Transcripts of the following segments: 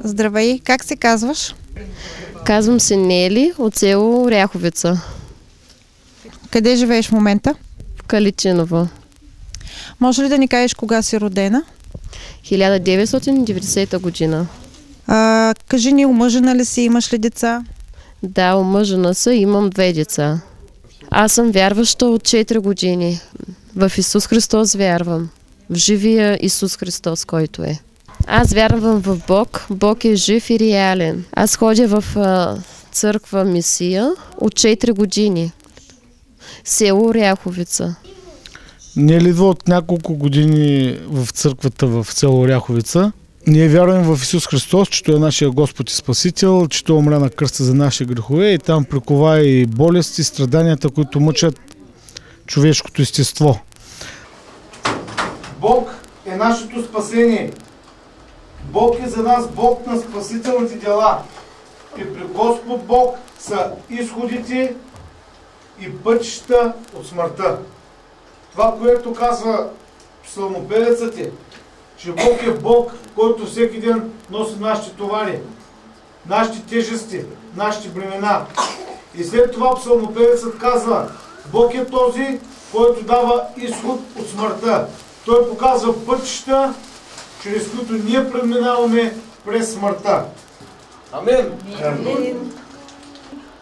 Здравей, как се казваш? Казвам се Нели от село Оряховица. Къде живееш в момента? В Калитиново. Може ли да ни кажеш кога си родена? 1990 година. Кажи ни, омъжена ли си, имаш ли деца? Да, омъжена са, имам 2 деца. Аз съм вярваща от 4 години. В Исус Христос вярвам. В живия Исус Христос, който е. Аз вярвам в Бог. Бог е жив и реален. Аз ходя в църква Мисия от 4 години. Село Оряховица. Ние идва от няколко години в църквата в село Оряховица. Ние вярваме в Исус Христос, че Той е нашия Господ и Спасител, че Той умря на кръста за наши грехове и там прикова и болести, страданията, които мъчат човешкото естество. Бог е нашето спасение. Бог е за нас Бог на спасителните дела. И при Господ Бог са изходите и пътища от смъртта. Това, което казва псалмопевецът е, че Бог е Бог, който всеки ден носи нашите товари, нашите тежести, нашите бремена. И след това псалмопевецът казва, Бог е този, който дава изход от смъртта. Той показва пътища, чрез които ние преминаваме през смъртта. Амин! Амин!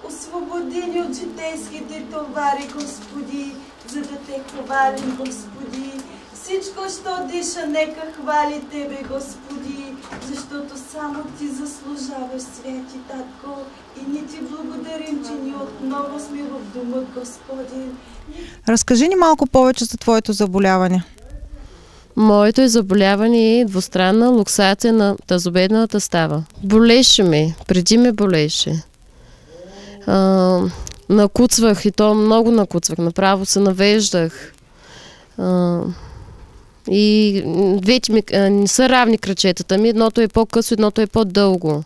Освободи ни от житейските товари, Господи, за да те хвалим, Господи. Всичко, що диша, нека хвали Тебе, Господи, защото само Ти заслужаваш, святи Татко, и ние Ти благодарим, че ние отново сме в дома, Господи. Разкажи ни малко повече за твоето заболяване. Моето заболяване е двустранна луксация на тазобедрената става. Болеше ме, преди ме болеше. Накуцвах и то много накуцвах, направо се навеждах. И двете ми не са равни крачетата ми, едното е по-късо, едното е по-дълго.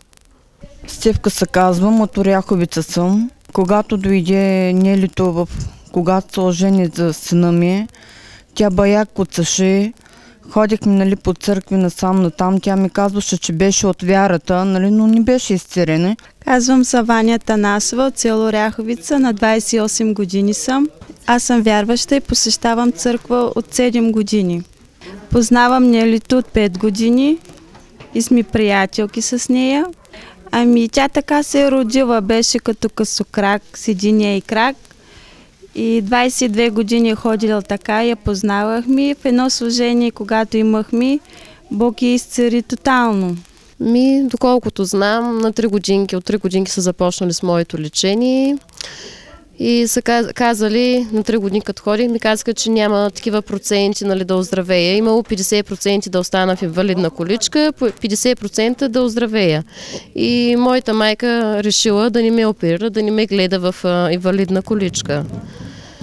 Стевка се казвам, от Оряховица съм. Когато дойде Нелито, когато се ожени за сина ми, тя бая куцаше. Ходихме, нали, по църкви насам натам. Тя ми казваше, че беше от вярата, нали, но не беше изцерена. Казвам се Ваня Танасова от село Оряховица, на 28 години съм. Аз съм вярваща и посещавам църква от 7 години. Познавам Нелито от 5 години и сме приятелки с нея. Ами тя така се е родила, беше като късокрак с единия и крак. И 22 години е ходила така, я познавахме. В едно служение, когато имахме, Бог я изцери тотално. Доколкото знам, на 3 годинки, от 3 годинки са започнали с моето лечение. И са казали, на 3 години като ходих, ми казаха, че няма такива проценти, нали, да оздравея. Имало 50% да остана в инвалидна количка, 50% да оздравея. И моята майка решила да не ме оперира, да не ме гледа в инвалидна количка.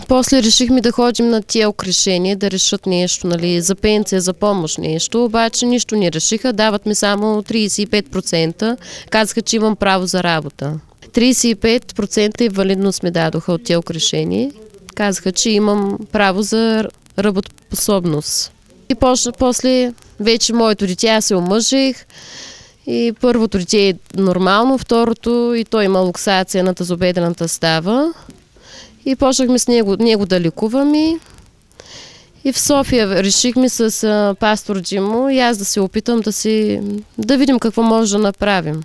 После решихме да ходим на ТЕЛК решение, да решат нещо, нали, за пенсия, за помощ нещо, обаче нищо не решиха, дават ми само 35%, казаха, че имам право за работа. 35% инвалидност ми дадоха от ТЕЛК решение, казаха, че имам право за работоспособност. И после вече моето дете, аз се омъжих и първото дете е нормално, второто и той има луксация на тазобедрената става. И почнахме с него да лекуваме. И в София решихме с пастор Джимо и аз да се опитам да видим какво може да направим.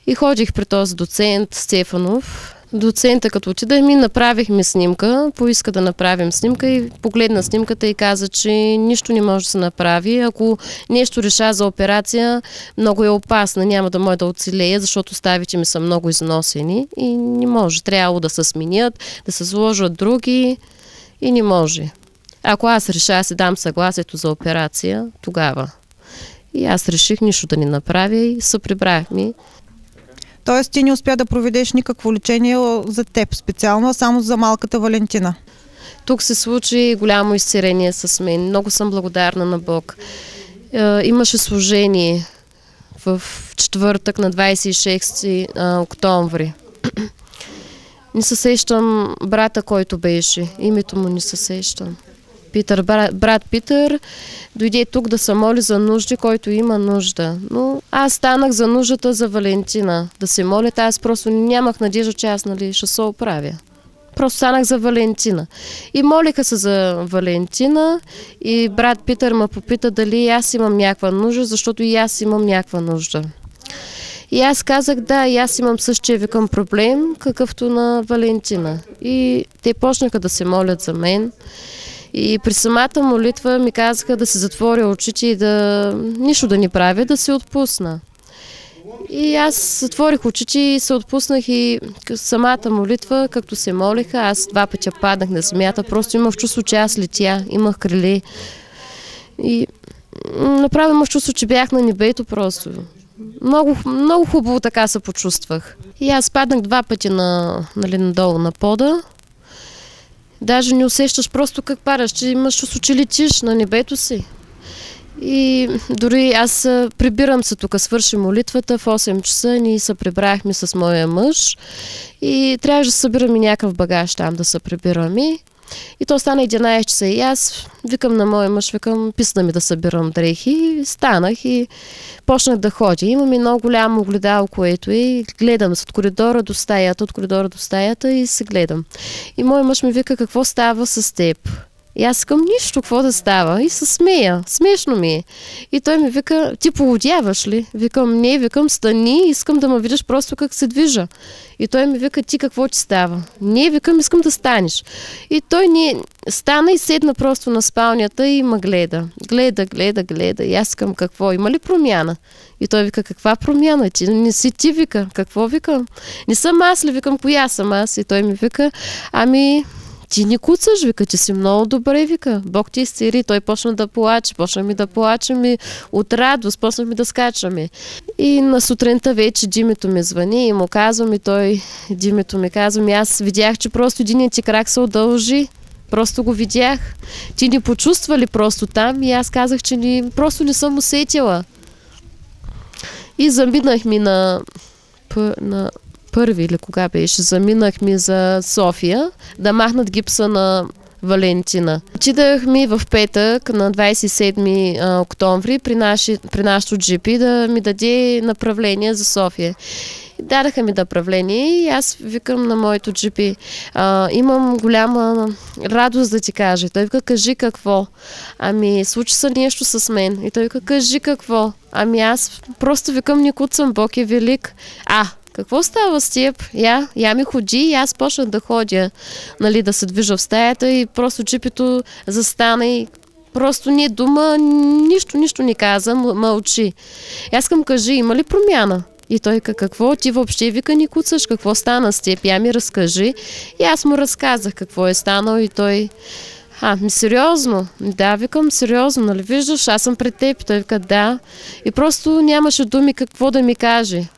И ходих при този доцент Стефанов. Доцента като отида направихме снимка, поиска да направим снимка и погледна снимката и каза, че нищо не може да се направи. Ако нещо реша за операция, много е опасна, няма да може да оцелея, защото ставите ми са много износени и не може. Трябвало да се сменят, да се сложат други и не може. Ако аз реша да си дам съгласието за операция, тогава. И аз реших нищо да не направя и се прибрахме. Тоест ти не успя да проведеш никакво лечение за теб специално, а само за малката Валентина. Тук се случи голямо изцеление с мен. Много съм благодарна на Бог. Имаше служение в четвъртък на 26 октомври. Не се сещам брата, който беше. Името му не се сещам. Питър, брат Питър, дойде тук да се моли за нужди, който има нужда. Но аз станах за нуждата за Валентина. Да се моля, аз просто нямах надежда, че аз ще се оправя. Просто станах за Валентина. И молиха се за Валентина и брат Питър ме попита дали аз имам някаква нужда, защото и аз имам някаква нужда. И аз казах, да, и аз имам същия, викам, проблем, какъвто на Валентина. И те почнаха да се молят за мен. И при самата молитва ми казаха да се затворя очите и да нищо да не правя, да се отпусна. И аз затворих очите и се отпуснах и самата молитва, както се молиха, аз 2 пъти паднах на земята, просто имах чувство, че аз летя, имах криле. И направо имах чувство, че бях на небето просто. Много, много хубаво така се почувствах. И аз паднах 2 пъти надолу на пода. Даже не усещаш просто как падаш, че имаш чувство, че летиш на небето си. И дори аз прибирам се тук, свърши молитвата в 8 часа, ние се прибрахме с моя мъж и трябваше да събираме някакъв багаж там да се прибираме. И то стана 11 часа и аз викам на моя мъж, викам, писна ми да събирам дрехи. И станах и почнах да ходя. Имаме много голямо огледало, което и гледам от коридора до стаята и се гледам. И мой мъж ми вика, какво става с теб? И аз искам нищо, какво да става. И се смея. Смешно ми е. И той ми вика, ти полудяваш ли? Викам, не, викам, стани, искам да ме видиш просто как се движа. И той ми вика, ти какво ти става? Не, викам, искам да станеш. И той не стана и седна просто на спалнята и ме гледа. Гледа. И аз искам, какво? Има ли промяна? И той вика, каква промяна? Ти не си ти, вика. Какво викам? Не съм аз ли? Викам, коя съм аз? И той ми вика, ами... Ти не куцаш, вика, ти си много добре, вика. Бог ти изцели. Той почна да плаче, от радост, почна ми да скачаме. И на сутринта вече Димито ми звъни и му казвам, Димито ми казвам, и аз видях, че просто единият ти крак се удължи. Просто го видях. Ти не почувства ли просто там? И аз казах, че просто не съм усетила. И заминахме на първи или кога беше, заминахме за София да махнат гипса на Валентина. Отидахме в петък на 27 октомври при нашото джипи да ми даде направление за София. Дадаха ми направление и аз викам на моето джипи, имам голяма радост да ти кажа. Той вика, кажи какво. Ами, случи се нещо с мен. И той вика, кажи какво. Ами аз просто викам, не куцам, Бог е велик. Какво става с теб? Я ми ходи и аз почнах да ходя, да се движа в стаята и просто джипито застана и просто не дума, нищо не каза, мълчи. Аз искам, кажи, има ли промяна? И той каза, какво? Ти въобще, вика, не куцаш, какво стана с теб? Я ми разкажи. И аз му разказах какво е станало и той... сериозно? Да, викам, сериозно, нали виждаш, аз съм пред теб. Той вика, да. И просто нямаше думи какво да ми каже.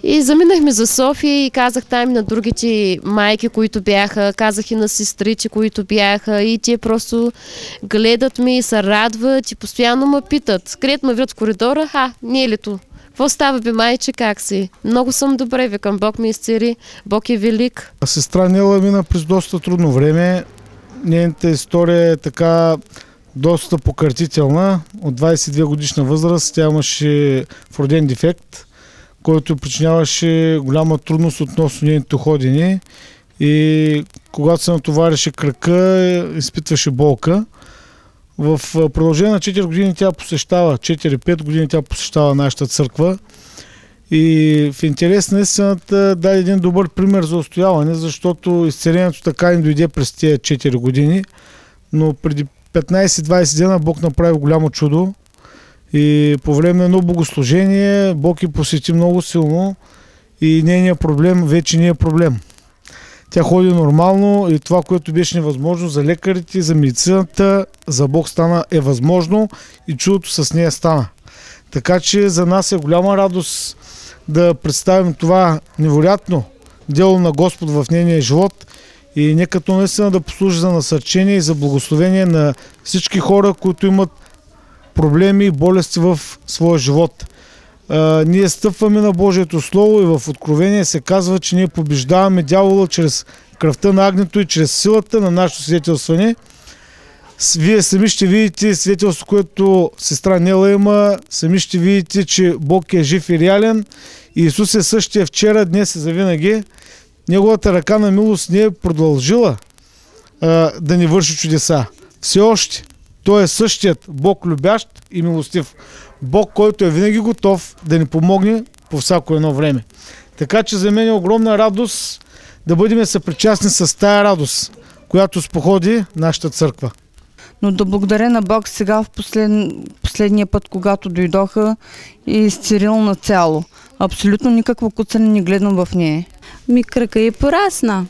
И заминахме за София и казах там и на другите майки, които бяха, казах и на сестрите, които бяха и те просто гледат ме и се радват и постоянно ме питат. Където ме видят в коридора, не е ли то? Какво става, бе, майче, как си? Много съм добре, викам, Бог ми изцели, Бог е велик. Сестра Нела мина през доста трудно време. Нейната история е така доста покъртителна. От 22 годишна възраст тя имаше вроден дефект, който причиняваше голяма трудност относно нейното ходене и когато се натоваряше крака, изпитваше болка. В продължение на 4 години тя посещава, 4-5 години тя посещава нашата църква и в интерес на истината даде един добър пример за устояване, защото изцелението така не дойде през тези 4 години, но преди 15-20 дена Бог направи голямо чудо. И по време на едно богослужение Бог я посети много силно и нейният проблем вече не е проблем. Тя ходи нормално и това, което беше невъзможно за лекарите, за медицината, за Бог е възможно и чудото с нея стана. Така че за нас е голяма радост да представим това невероятно дело на Господ в нейния живот и нека то наистина да послужи за насърчение и за благословение на всички хора, които имат проблеми и болести в своя живот. ние стъпваме на Божието Слово и в Откровение се казва, че ние побеждаваме дявола чрез кръвта на агнето и чрез силата на нашето свидетелстване. Вие сами ще видите свидетелство, което сестра Нела има, сами ще видите, че Бог е жив и реален. И Исус е същия вчера, днес и завинаги. Неговата ръка на милост не е продължила да ни върши чудеса. Все още Той е същият Бог любящ и милостив. Бог, който е винаги готов да ни помогне по всяко едно време. Така че за мен е огромна радост да бъдем съпричастни с тая радост, която споходи нашата църква. Но да благодаря на Бог сега в последния път, когато дойдоха, и изцелил нацяло. Абсолютно никакво куцане не гледам в нея. Кръка и порасна.